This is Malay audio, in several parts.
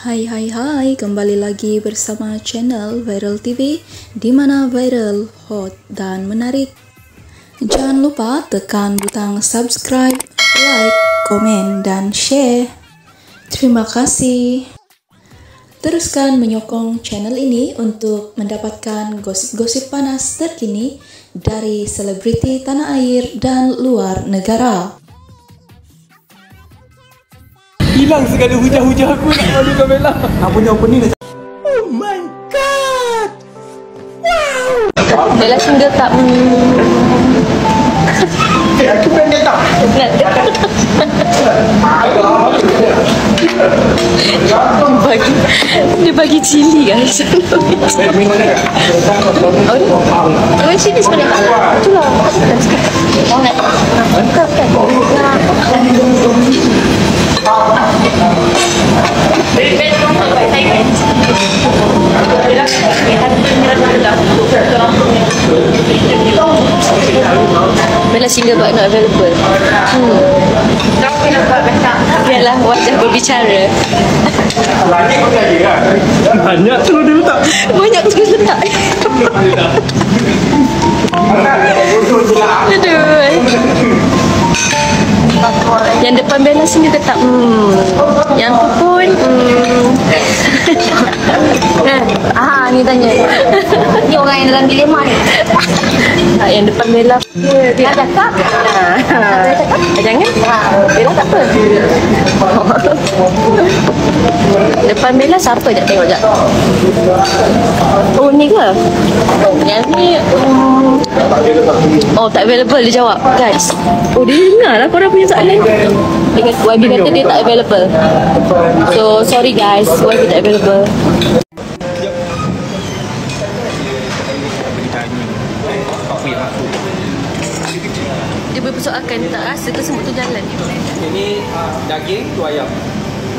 Hai, kembali lagi bersama channel Viral TV, di mana viral, hot, dan menarik. Jangan lupa tekan butang subscribe, like, komen, dan share. Terima kasih. Teruskan menyokong channel ini untuk mendapatkan gosip-gosip panas terkini dari selebriti tanah air dan luar negara. Hilang segala hujah-hujah aku nak malu Bella. Nak punya opening dah. Oh my god. Wow. Bella single tak Aku pengen tak. Dia bagi cili guys. Oh, cili sebenarnya tak. Itulah. Oh, nak. Mantap kan? Bella single but not available. Biarlah wajah berbicara. Banyak tu dia letak. Banyak tu letak. Aduh. Yang depan Bella sini tetap yang tu pun ni tanya. Ni orang yang dalam dilema ni. Yang depan Bella dia ada tak? Jangan. Bella tak apa. Depan Bella siapa nak tengok jap. Oh ni ke? Yang ni oh tak available dia jawab guys. Oh dia dengar lah korang punya soalan. YB kata dia tak available. So sorry guys, YB tak available. Dia berpersoalkan tak rasa ke semut tu jalan. Ini daging tu ayam.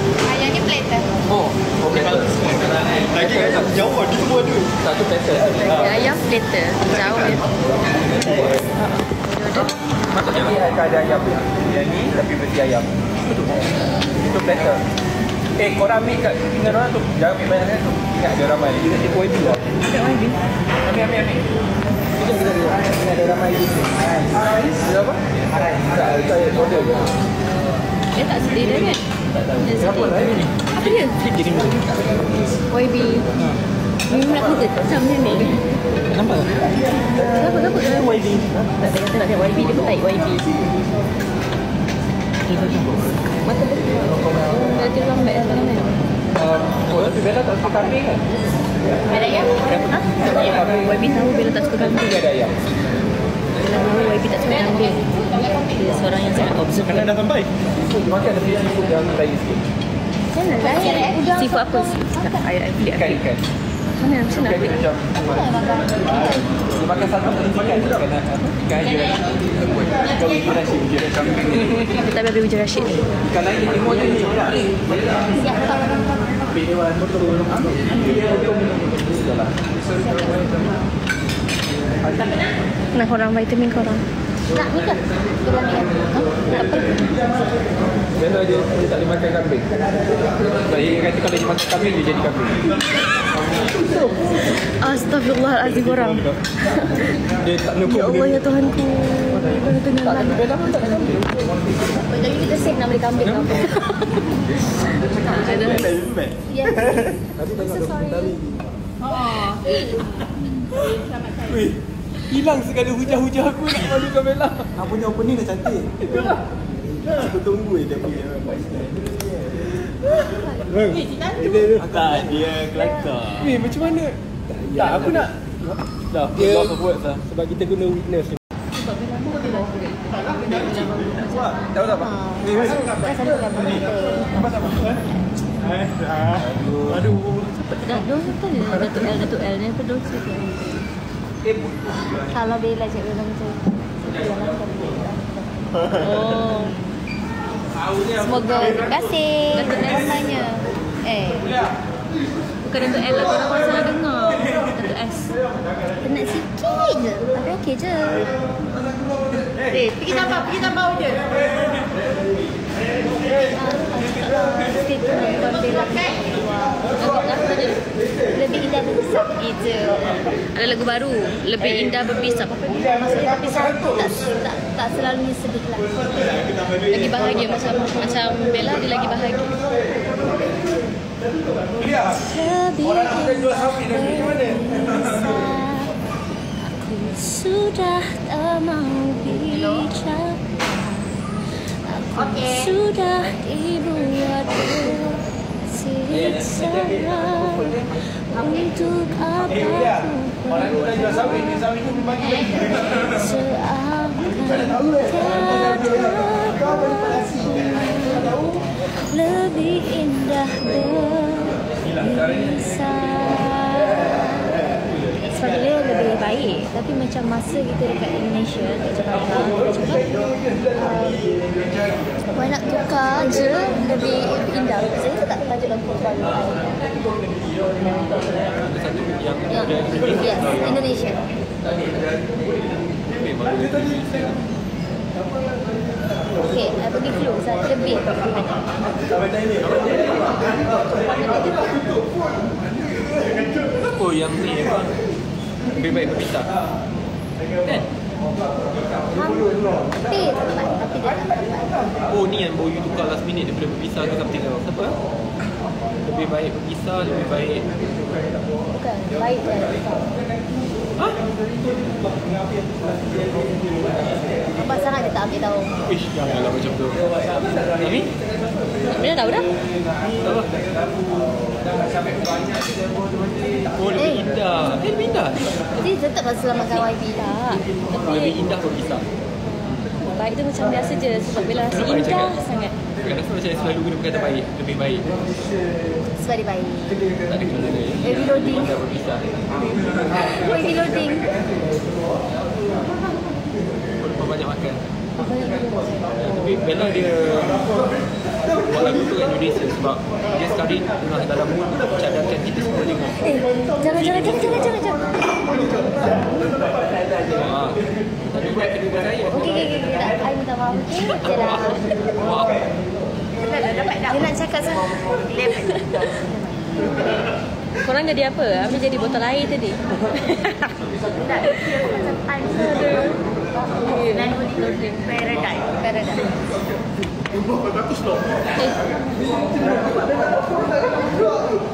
Ayam ni platter. Oh platter. Daging ayam jauh ada semua ada. Satu platter. Ayam platter. Jauh dia. Maksudnya ada ayam. Yang ni tapi versi ayam. Itu platter. Korang ambil kat pinggan orang tu. Jangan ambil banyak tu. Ingat ada ramai. Kita tipu YB lah. YB? Ambil. Ini ada ramai YB. Dia apa? Tak, saya order je. Dia tak sedih dah kan? Siapa lah ini? Apa dia? YB. Ni nak kata macam ni. Nampak tak? Kenapa? YB. Tak dia kata nak tengok YB, dia pun tarik YB. Mata dia. Dia tengok lambat kan? Tapi Bella tak suka kambing kan? Bella ayam? YB tahu Bella tak suka kambing. Dia ada ayam. Bella tahu YB tak suka kambing. Dia seorang yang sangat observe. Kena dah sampai. Makan ada seafood yang lain sikit. Mana lah? Seafood apa? I beli Ikan. Mana macam nak Ikan macam dia makan satu terus makan tu kan? Ikan aja. Kau biji nasi biji kambing. Dia tak habis biji Rashid ni. Ikan lain dia timur je ni. Siap tak? Nak korang vitamin korang. Nak ni ke? Kita ambil. Apa? Bella dia tak boleh makan kambing. Dia kata kalau dia makan kambing dia jadi kambing. Astaghfirullahalazim korang. Dia tak nak. Ya Allah ya Tuhanku. Bella tengah lah. Bella pun tak nak kambing. Jadi kita save nak beli kambing. Yes. Tadi tengok dokumentari. Weh, hilang segala hujah-hujah aku nak malu Bella. Apa punya opening dah cantik. Aku tunggu dia punya. Tak, dia kelakar. Weh, macam mana? Tak, aku nak. Dah, loss of words lah. Sebab kita guna witness ni. Tahu tak apa? Aduh. Datuk L ni apa dosa tu? Kalau Bella cakap macam tu. Oh. Semoga terima kasih. Datuk L tanya. Bukan Datuk L lah, korang salah dengar. Datuk S. Penat sikit je. Tapi okey je. Pergi tambah je. Stay tune nonton Bella keluar. Lebih indah berpisah. Itu ada lagu baru, Lebih Indah Berpisah. Maksudnya berpisah tu tak selalunya sedih lah. Lagi bahagia macam Bella, dia lagi bahagia. Lebih indah berpisah. Aku sudah tak mau bicara. Aku sudah dibuat siksa. Untuk apa Orang tu dah jual sawit, dia sawit tu bagi seakan tiada lebih indah berpisah. Sebab dia lebih baik. Tapi macam masa kita dekat Indonesia, kat Jakarta, kita cakap why nak tukar je lebih indah. Saya tak tajuk lagu baru. Yes, Indonesia. Okay, I pergi clue. Satu lebih. Oh, yang ni lebih baik berpisah. Kan? Tapi dia tak dapat. Oh, ni yang baru you tukar last minute daripada berpisah ke something else. Apa? Lebih baik berpisah, lebih baik. Bukan, baik je. Hah? Nampak sangat dia tak ambil tahu. Ish, janganlah macam tu. Tapi? Bella tahu dah. Tahu lah. Oh, lebih indah. Lebih indah. Jadi tetap lah selamatkan YB. Tak. Lebih indah berpisah. Baik tu macam biasa je. Sebab Bella rasa Kenapa I indah cakap? sangat. Kenapa macam selalu guna perkataan baik? Lebih baik. Sebab dia baik. Tak ada kena lain. Baby loading. Indah berpisah. Baby loading. Walaupun banyak makan. Tapi Bella dia buat lagu tu kat Indonesia sebab dia sekali tengah dalam mood untuk cadangkan kita semua tengok. Jangan. Tapi buat kedua percaya. Okey. Tak, I minta maaf. Okey, jelah. Maaf. Dia nak cakap sama. Korang jadi apa? Ambil jadi botol air tadi. Tak. Macam answer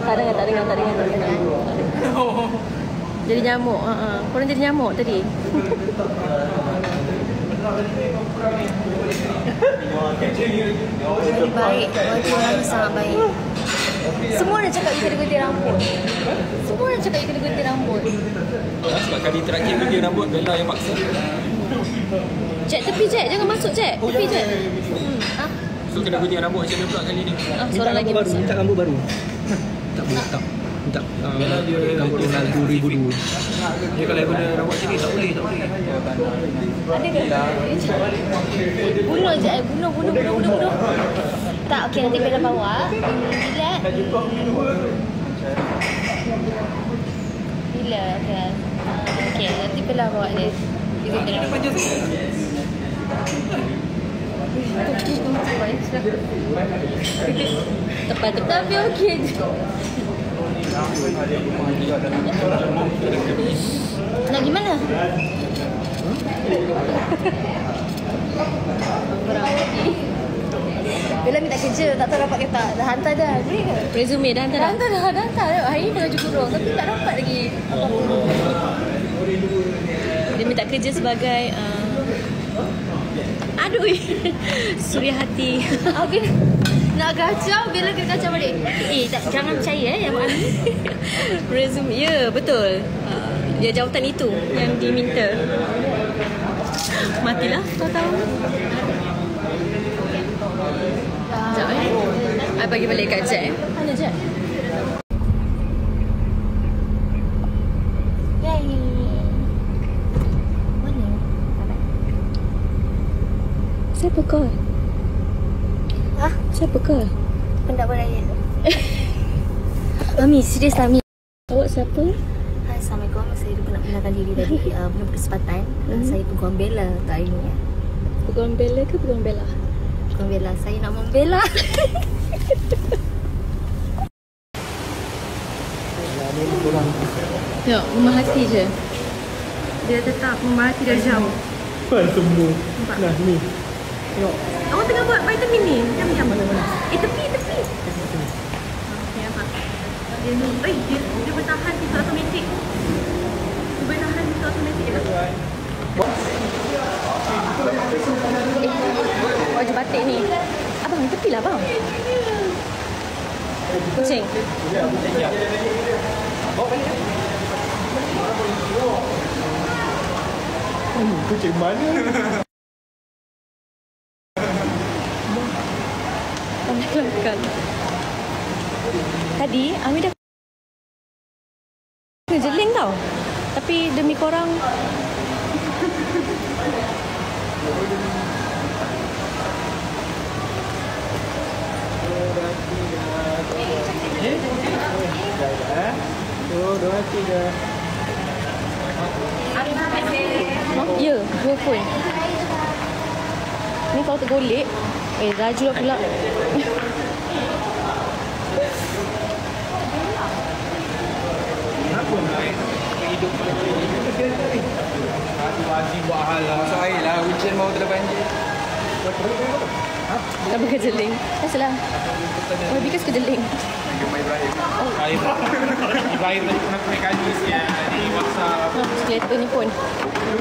Paradise. Tak dengar. Jadi nyamuk. Korang jadi nyamuk tadi. Lebih baik. YB orang tu sangat baik. Semua orang cakap you kena gunting rambut. Sebab kali terakhir gunting rambut Bella yang paksa. Jack, tepi Jack. Jangan masuk Jack. Tepi Jack. So kena gunting rambut macam mana pula kali ni? Seorang lagi masuk. Minta rambut baru. Tak boleh tak. Minta Bella dia rambut ronald 2002. Dia kalau guna rambut sini tak boleh. Ada ke? Bunuh je. Bunuh. Tak, okey, nanti Bella bawa. Relax. Bila kan? Okey, nanti Bella bawa dia. Tepat tapi okey je. Nak gimana? Bella minta kerja, tak tahu dapat ke tak. Dah hantar dah. Boleh ke? Resume dah hantar dah. Dah hantar. Hari ni tengah jujur tapi tak dapat lagi. Dia minta kerja sebagai aduh Suryahati. Habis nak kacau, Bella kena kacau balik. Jangan percaya yang mana. Resume. Ya, betul. Ya, jawatan itu yang diminta. Matilah kau tahu. Sekejap I bagi balik kat Jack. Mana Jack? Yay. Mana? Siapa kau? Hah? Siapa kau? Pendak beraya. Mami, serius lah Mami. Awak siapa? Hai, Assalamualaikum. Saya lupa nak kenalkan diri tadi. Belum berkesempatan. Saya Peguam Bella untuk hari ni. Peguam Bella ke Peguam Bella? Peguam Bella. Saya nak membela. Tengok, memahati je. Dia tetap memahati dari jauh. Kan semua. Nampak? Nah, ni. Tengok. Awak tengah buat vitamin ni. Macam-macam. Mana? Tepi. Okay, nampak? Dia ni, dia bertahan pintu automatik. Dia bertahan pintu automatik dia. Baju batik ni. Abang, tepilah abang. Kucing. Kucing mana? Kan. Tadi Ami dah jeling tau. Tapi demi korang ya, dua pun. Ni kalau tergolek, raju lah pula. Wajib buat hal lah. Masuk air lah. Hujan baru terlepas banjir. Tak pakai jeling. Biasalah. Oh, because ke jeling. Ibrahim tadi pernah naik kali siap di WhatsApp. Skeleton ni pun.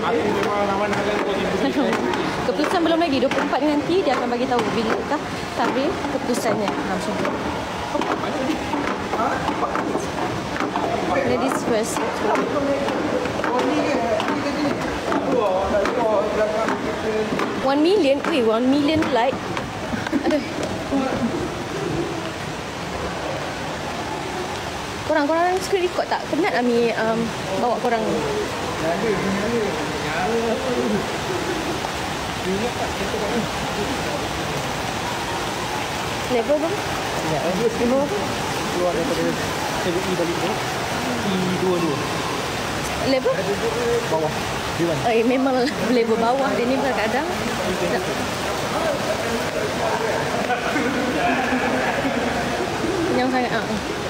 Aku memang lawan-lawan kau ni. Keputusan belum lagi. 24 ni nanti dia akan bagi tahu bila kah tarikh keputusannya. Macam tu. Ladies first. 1 million? Weh, 1 million like. Aduh. Korang suka record tak? Penat Ami bawa korang ni. Level berapa? Level berapa? Keluar daripada CBE balik tu. E22. Level? Bawah. Dewan. Memang level bawah dia ni kadang-kadang. Yang sangat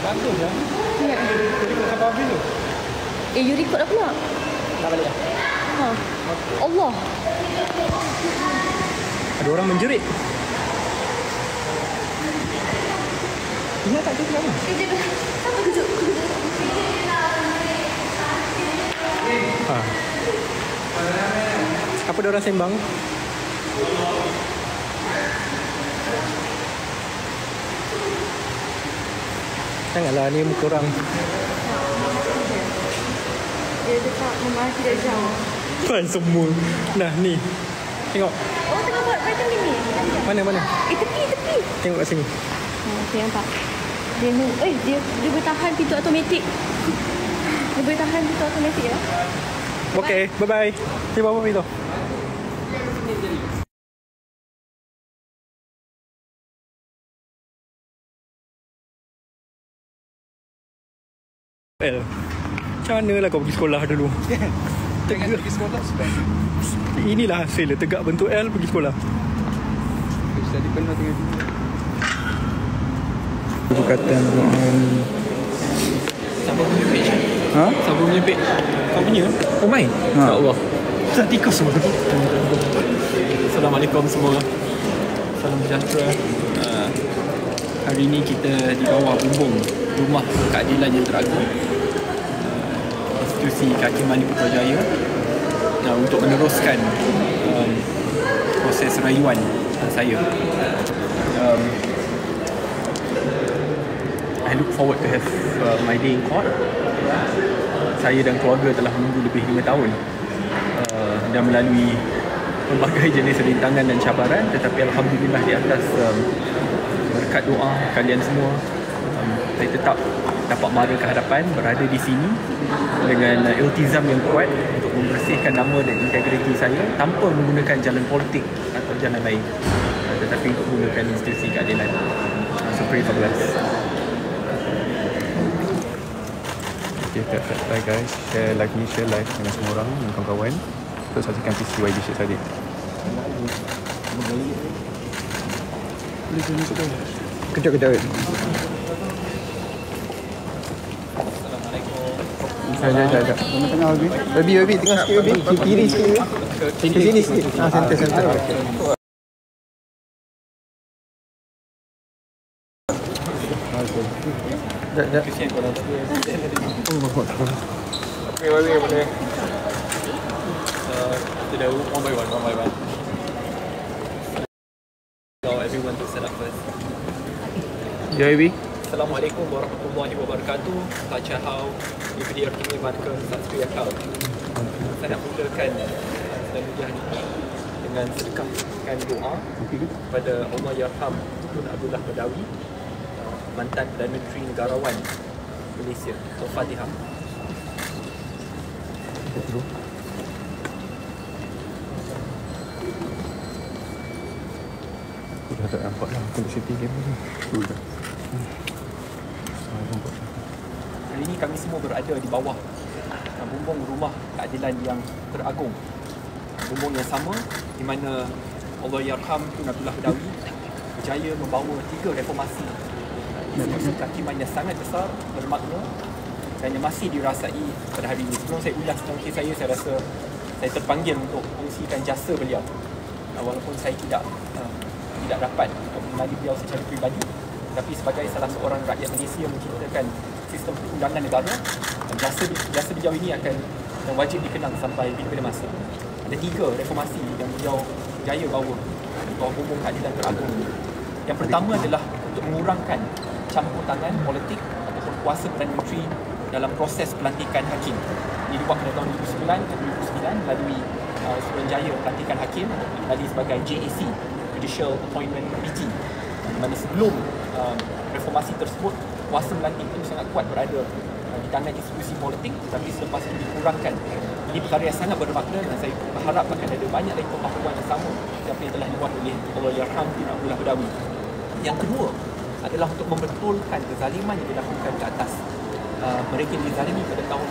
Bagus lah. Ya. Jadi kau sampai habis tu? You record dah pula? Dah balik lah. Allah. Ada orang menjerit. Ingat tak tu kenapa? Apa dia orang sembang? Janganlah ni muka orang. Dia tetap memahati dari jauh. Kan semua. Nah ni. Tengok. Oh, tengah buat vitamin ni. Mana? Tepi. Tengok kat sini. Okey, nampak. Dia ni, dia bertahan pintu automatik. Dia bertahan pintu automatik ya. Okey, bye-bye. Terima kasih tu. Macam mana lah kau pergi sekolah dulu? Tegak pergi sekolah sebab inilah hasil tegak bentuk L pergi sekolah. Jadi pernah tengok perkataan Siapa punya page? Ha? Siapa punya page? Kau punya? Oh main? Ya Allah. Tadi kau semua. Assalamualaikum semua. Salam sejahtera. Hari ini kita di bawah bumbung Rumah Keadilan yang Teragung, institusi Kehakiman di Putrajaya, untuk meneruskan proses rayuan saya. I look forward to have my day in court. Saya dan keluarga telah menunggu lebih 5 tahun dan melalui pelbagai jenis rintangan dan cabaran, tetapi alhamdulillah di atas berkat doa kalian semua, saya tetap dapat mara ke hadapan, berada di sini dengan iltizam yang kuat untuk membersihkan nama dan integriti saya tanpa menggunakan jalan politik atau jalan lain, tetapi untuk menggunakan institusi keadilan. So pray for us. Okay, bye guys. Share live ni, share live dengan semua orang, dengan kawan-kawan untuk saksikan peristiwa di Syed Saddiq. Kejap. Assalamualaikum. Sekejap. Tengah Baby tengah sikit Baby. Kiri sikit. Sini sikit. Center. Okey. Sekejap. Okey, boleh. Kita dah one by one. So everyone to set up first. Ya, Baby. Assalamualaikum warahmatullahi wabarakatuh. Baca hau diberi artinya marker Satria Kau. Saya nak mulakan selanjutnya ini dengan sedekahkan doa kepada Allah Yarham Tun Abdullah Badawi, mantan Perdana Menteri Negarawan Malaysia. Al-Fatihah. Dah tak nampak dah kondisi game ni. Hari ini kami semua berada di bawah bumbung rumah keadilan yang teragung. Bumbung yang sama di mana Allah Yarham Tun Abdullah Badawi berjaya membawa 3 reformasi institusi kehakiman yang sangat besar, bermakna dan yang masih dirasai pada hari ini. Sebelum saya ulas tentang kes saya rasa saya terpanggil untuk kongsikan jasa beliau. Walaupun saya tidak dapat mengenali beliau secara peribadi, tapi sebagai salah seorang rakyat Malaysia menciptakan sistem perundangan negara, jasa beliau ini akan wajib dikenang sampai bila masa. Ada 3 reformasi yang beliau berjaya bawa di bawah bumbung keadilan teragung. Yang pertama adalah untuk mengurangkan campur tangan politik ataupun kuasa Perdana Menteri dalam proses pelantikan hakim. Ini dibuat pada tahun 2009 melalui Suruhanjaya Pelantikan Hakim melalui sebagai JAC, Judicial Appointment Committee, di mana sebelum reformasi tersebut kuasa melantik itu sangat kuat berada di tangan institusi politik, tetapi selepas itu dikurangkan. Ini perkara yang sangat bermakna dan saya berharap akan ada banyak lagi pemahaman yang sama seperti yang telah dibuat oleh Allah Yarham Tun Abdullah Badawi. Yang kedua adalah untuk membetulkan kezaliman yang dilakukan ke atas mereka yang dizalimi pada tahun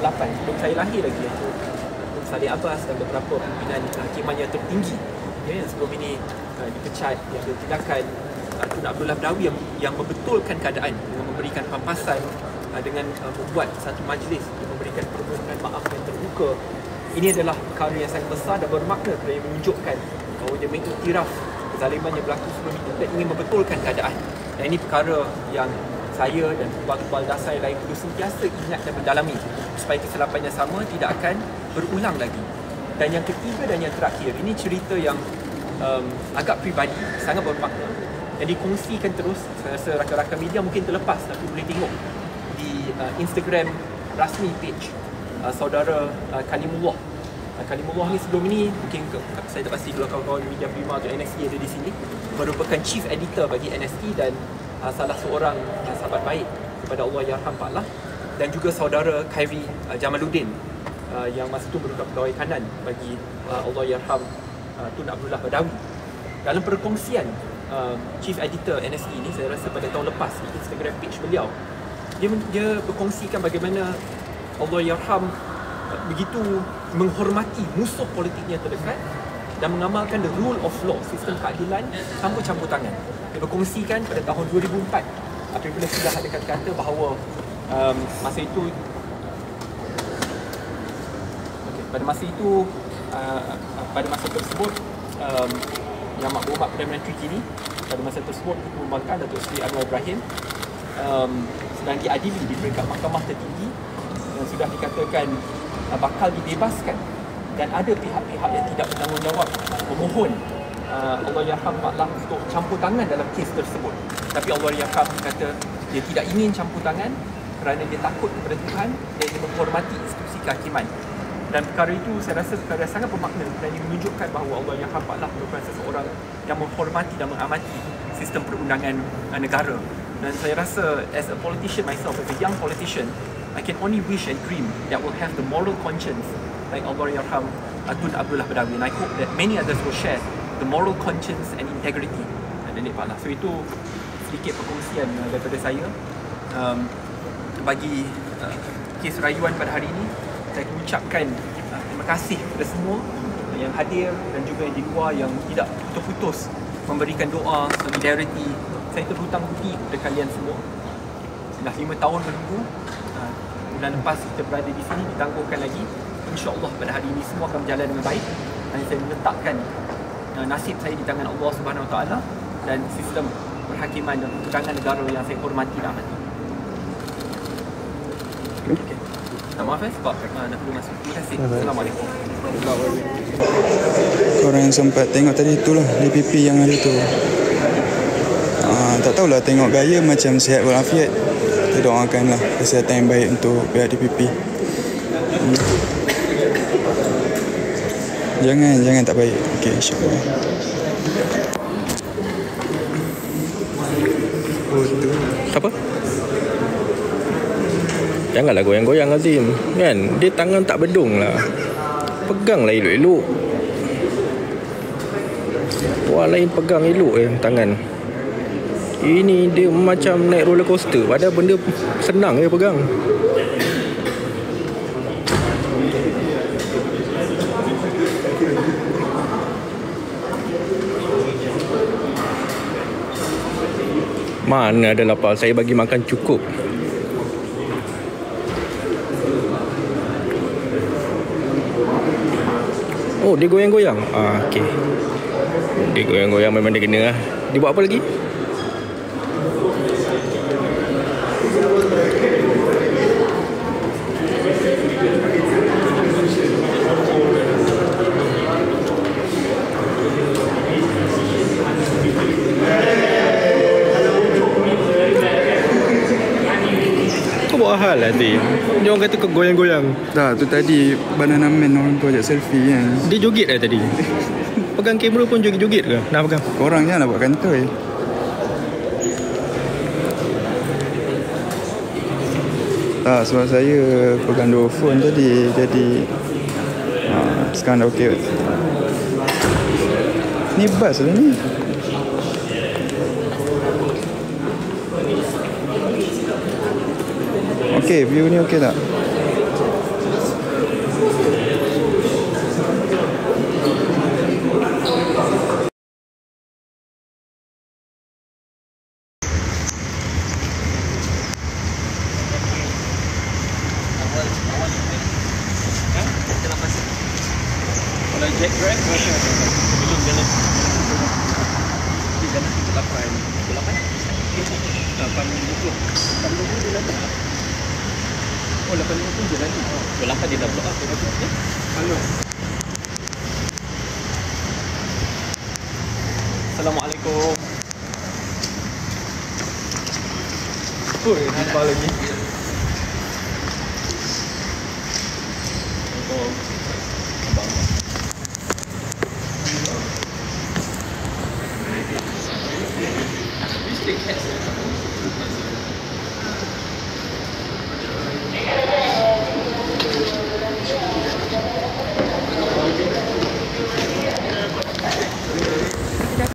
1988 sebelum saya lahir lagi, iaitu Saleh Abbas dan beberapa pimpinan kehakiman yang tertinggi yang sebelum ini dipecat, yang tindakan Tun Abdullah Badawi yang membetulkan keadaan dengan memberikan pampasan, dengan membuat satu majlis untuk memberikan permohonan maaf yang terbuka. Ini adalah perkara yang sangat besar dan bermakna kerana yang menunjukkan bahawa dia mengiktiraf kezaliman yang berlaku sebelum itu dan ingin membetulkan keadaan. Dan ini perkara yang saya dan kebal-kebal dasar yang lain perlu sentiasa ingat dan mendalami supaya kesilapan yang sama tidak akan berulang lagi. Dan yang ketiga dan yang terakhir, ini cerita yang agak peribadi, sangat bermakna yang dikongsikan terus. Saya rasa rakan-rakan media mungkin terlepas, tapi boleh tengok di Instagram rasmi page saudara Kalimullah. Kalimullah ni sebelum ini, mungkin saya tak pasti kalau kawan-kawan media Prima atau NST ada di sini, merupakan chief editor bagi NST dan salah seorang sahabat baik kepada Allah Yarham Pak Lah, dan juga saudara Khairi Jamaluddin yang masa itu merupakan pegawai kanan bagi Allah Yarham Tun Abdullah Badawi. Dalam perkongsian chief editor NST ini, saya rasa pada tahun lepas di Instagram page beliau, dia berkongsikan bagaimana Allah Yarham begitu menghormati musuh politiknya terdekat dan mengamalkan the rule of law, sistem keadilan tanpa campur tangan. Dia berkongsikan pada tahun 2004 apabila sudah ada kata-kata bahawa masa itu pada masa tersebut Yang Berhormat Perdana Menteri kini pada masa tersebut Ketua Pembangkang Datuk Seri Anwar Ibrahim sedang diadili di peringkat mahkamah tertinggi yang sudah dikatakan bakal dibebaskan, dan ada pihak-pihak yang tidak bertanggungjawab memohon Allah Yarham Pak Lah untuk campur tangan dalam kes tersebut. Tapi Allah Yarham kata dia tidak ingin campur tangan kerana dia takut kepada Tuhan dan dia menghormati institusi kehakiman. Dan perkara itu saya rasa perkara sangat bermakna dan dia menunjukkan bahawa Allah Yarham Pak Lah merupakan seseorang yang menghormati dan mengamati sistem perundangan negara. Dan saya rasa as a politician myself, as a young politician, I can only wish and dream that will have the moral conscience like Allah Yarham Tun Abdullah Badawi, and I hope that many others will share the moral conscience and integrity Nenek Pak Lah. So itu sedikit perkongsian daripada saya bagi kes rayuan pada hari ini. Saya mengucapkan terima kasih kepada semua yang hadir dan juga yang di luar yang tidak putus memberikan doa solidariti. Saya terhutang budi kepada kalian semua. dah 5 tahun menunggu. Bulan lepas kita berada di sini, ditangguhkan lagi. InsyaAllah pada hari ini semua akan berjalan dengan baik. Dan saya meletakkan nasib saya di tangan Allah Subhanahu Wa Taala dan sistem perhakiman dan keterangan negara yang saya hormati dan amati. Okay. Maaf sebab dah perlu masuk. Terima kasih. Assalamualaikum. Korang yang sempat tengok tadi itulah DPP yang ada tu. Tak tahulah, tengok gaya macam sihat walafiat. Kita doakanlah kesihatan yang baik untuk pihak DPP. Jangan tak baik. Okey, insya-Allah. Apa? Janganlah goyang-goyang Azim. Kan? Dia tangan tak bedung lah. Peganglah elok-elok. Orang lain pegang elok tangan. Ini dia macam naik roller coaster. Padahal benda senang je pegang. Mana ada lapar. Saya bagi makan cukup. Oh, dia goyang-goyang. Okey. Dia goyang-goyang memang dia kena lah. Dia buat apa lagi? Buat hal lah Tim. Dia orang kata kau goyang-goyang. Tu tadi banana man orang tu ajak selfie kan. Dia joget lah tadi. Pegang kamera pun joget-joget ke? Nak pegang? Korang janganlah buat kantoi. Sebab saya pegang dua phone tadi. Jadi sekarang dah okey. Ni bas lah ni. Okey, view ni okey tak? Kalau jet drive belum jalan. Dia jalan 8 dia dah. Oh, 8.50 je nanti. 8 dia dah block up. Halo. Assalamualaikum. Nampak lagi. Oh. Abang.